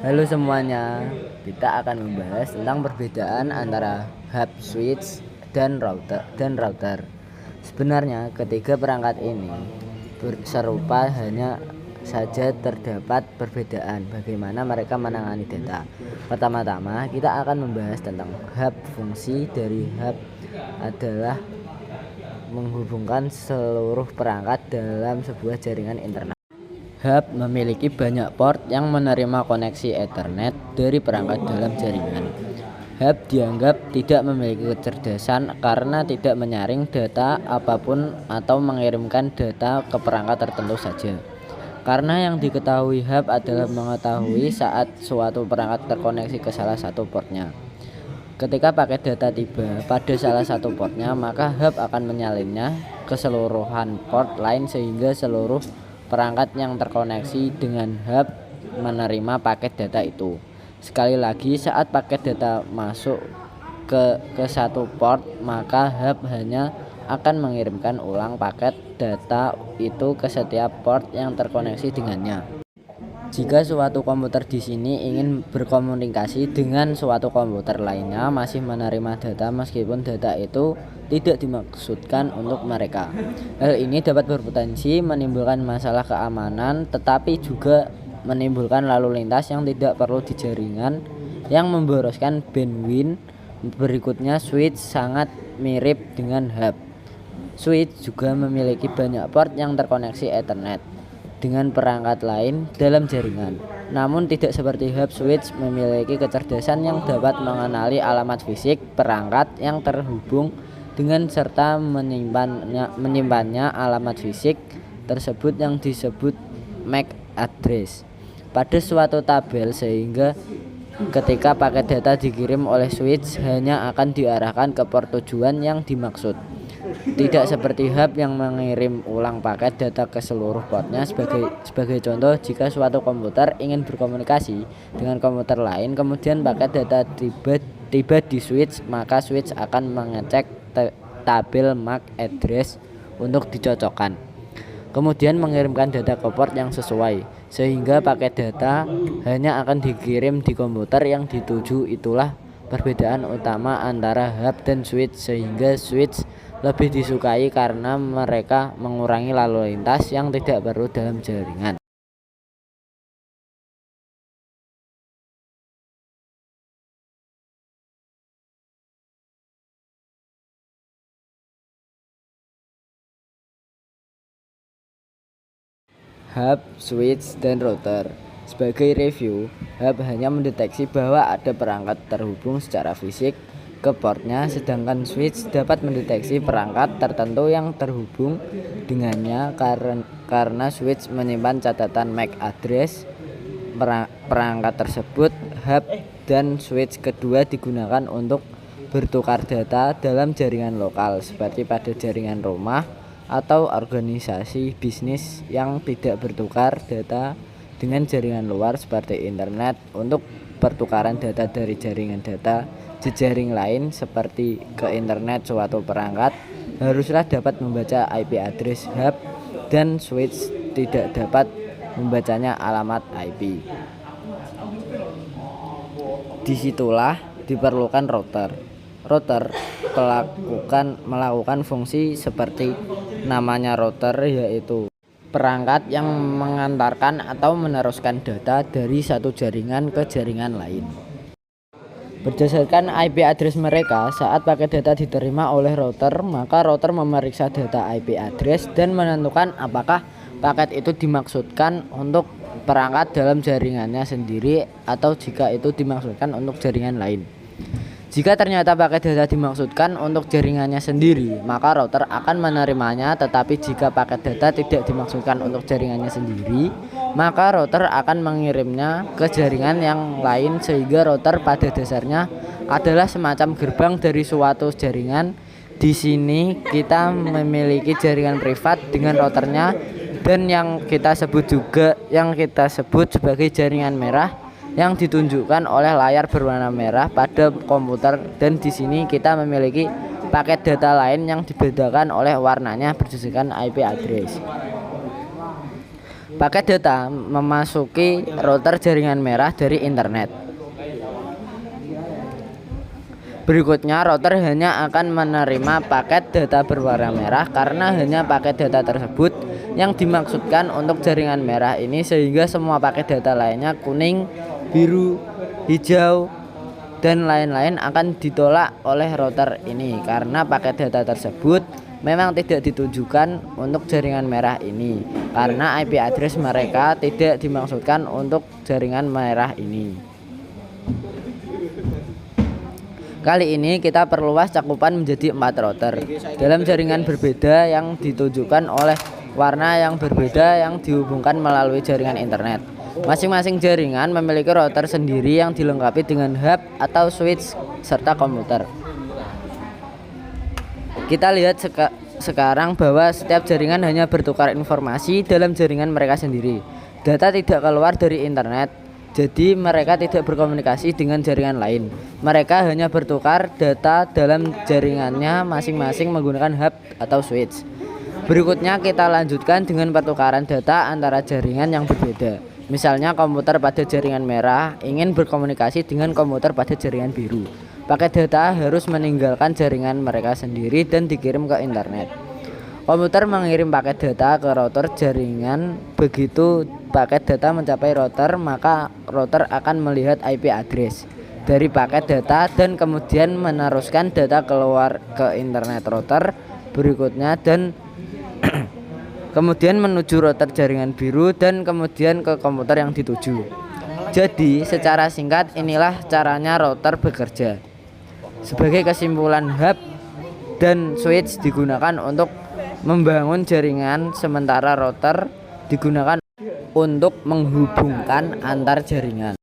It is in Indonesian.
Halo semuanya, kita akan membahas tentang perbedaan antara hub switch dan router. Sebenarnya ketiga perangkat ini serupa, hanya saja terdapat perbedaan bagaimana mereka menangani data. Pertama-tama kita akan membahas tentang hub. Fungsi dari hub adalah menghubungkan seluruh perangkat dalam sebuah jaringan internet. Hub memiliki banyak port yang menerima koneksi Ethernet dari perangkat dalam jaringan. Hub dianggap tidak memiliki kecerdasan karena tidak menyaring data apapun atau mengirimkan data ke perangkat tertentu saja. Karena yang diketahui hub adalah mengetahui saat suatu perangkat terkoneksi ke salah satu portnya. Ketika paket data tiba pada salah satu portnya, maka hub akan menyalinnya ke keseluruhan port lain sehingga seluruh perangkat yang terkoneksi dengan hub menerima paket data itu. Sekali lagi, saat paket data masuk ke satu port, maka hub hanya akan mengirimkan ulang paket data itu ke setiap port yang terkoneksi dengannya. Jika suatu komputer di sini ingin berkomunikasi dengan suatu komputer lainnya, masih menerima data meskipun data itu tidak dimaksudkan untuk mereka. Hal ini dapat berpotensi menimbulkan masalah keamanan, tetapi juga menimbulkan lalu lintas yang tidak perlu di jaringan yang memboroskan bandwidth. Berikutnya, switch sangat mirip dengan hub. Switch juga memiliki banyak port yang terkoneksi Ethernet dengan perangkat lain dalam jaringan. Namun tidak seperti hub, switch memiliki kecerdasan yang dapat mengenali alamat fisik perangkat yang terhubung dengan serta menyimpannya alamat fisik tersebut yang disebut MAC address pada suatu tabel, sehingga ketika paket data dikirim oleh switch hanya akan diarahkan ke port tujuan yang dimaksud. Tidak seperti hub yang mengirim ulang paket data ke seluruh portnya. Sebagai contoh, jika suatu komputer ingin berkomunikasi dengan komputer lain, kemudian paket data tiba di switch, maka switch akan mengecek tabel MAC address untuk dicocokkan, kemudian mengirimkan data ke port yang sesuai, sehingga paket data hanya akan dikirim di komputer yang dituju. Itulah perbedaan utama antara hub dan switch, sehingga switch lebih disukai karena mereka mengurangi lalu lintas yang tidak perlu dalam jaringan. Hub, switch, dan router. Sebagai review, hub hanya mendeteksi bahwa ada perangkat terhubung secara fisik ke portnya, sedangkan switch dapat mendeteksi perangkat tertentu yang terhubung dengannya karena switch menyimpan catatan MAC address perangkat tersebut. Hub dan switch kedua digunakan untuk bertukar data dalam jaringan lokal seperti pada jaringan rumah atau organisasi bisnis yang tidak bertukar data dengan jaringan luar seperti internet. Untuk pertukaran data dari jaringan data jejaring lain seperti ke internet, suatu perangkat haruslah dapat membaca IP address hub, dan switch tidak dapat membacanya alamat IP. Disitulah diperlukan router. Router melakukan fungsi seperti namanya router, yaitu perangkat yang mengantarkan atau meneruskan data dari satu jaringan ke jaringan lain. Berdasarkan IP address mereka, saat paket data diterima oleh router, maka router memeriksa data IP address dan menentukan apakah paket itu dimaksudkan untuk perangkat dalam jaringannya sendiri atau jika itu dimaksudkan untuk jaringan lain. Jika ternyata paket data dimaksudkan untuk jaringannya sendiri, maka router akan menerimanya. Tetapi jika paket data tidak dimaksudkan untuk jaringannya sendiri, maka router akan mengirimnya ke jaringan yang lain, sehingga router pada dasarnya adalah semacam gerbang dari suatu jaringan. Di sini kita memiliki jaringan privat dengan routernya, dan yang kita sebut sebagai jaringan merah yang ditunjukkan oleh layar berwarna merah pada komputer, dan di sini kita memiliki paket data lain yang dibedakan oleh warnanya berdasarkan IP address. Paket data memasuki router jaringan merah dari internet. Berikutnya, router hanya akan menerima paket data berwarna merah karena hanya paket data tersebut yang dimaksudkan untuk jaringan merah ini, sehingga semua paket data lainnya kuning, biru, hijau, dan lain-lain akan ditolak oleh router ini karena paket data tersebut memang tidak ditujukan untuk jaringan merah ini karena IP address mereka tidak dimaksudkan untuk jaringan merah ini. Kali ini kita perluas cakupan menjadi 4 router dalam jaringan berbeda yang ditujukan oleh warna yang berbeda yang dihubungkan melalui jaringan internet. Masing-masing jaringan memiliki router sendiri yang dilengkapi dengan hub atau switch serta komputer. Kita lihat sekarang bahwa setiap jaringan hanya bertukar informasi dalam jaringan mereka sendiri. Data tidak keluar dari internet, jadi mereka tidak berkomunikasi dengan jaringan lain. Mereka hanya bertukar data dalam jaringannya masing-masing menggunakan hub atau switch. Berikutnya kita lanjutkan dengan pertukaran data antara jaringan yang berbeda. Misalnya komputer pada jaringan merah ingin berkomunikasi dengan komputer pada jaringan biru. Paket data harus meninggalkan jaringan mereka sendiri dan dikirim ke internet. Komputer mengirim paket data ke router jaringan. Begitu paket data mencapai router, maka router akan melihat IP address dari paket data dan kemudian meneruskan data keluar ke internet router berikutnya dan kemudian menuju router jaringan biru dan kemudian ke komputer yang dituju. Jadi secara singkat inilah caranya router bekerja. Sebagai kesimpulan, hub dan switch digunakan untuk membangun jaringan, sementara router digunakan untuk menghubungkan antar jaringan.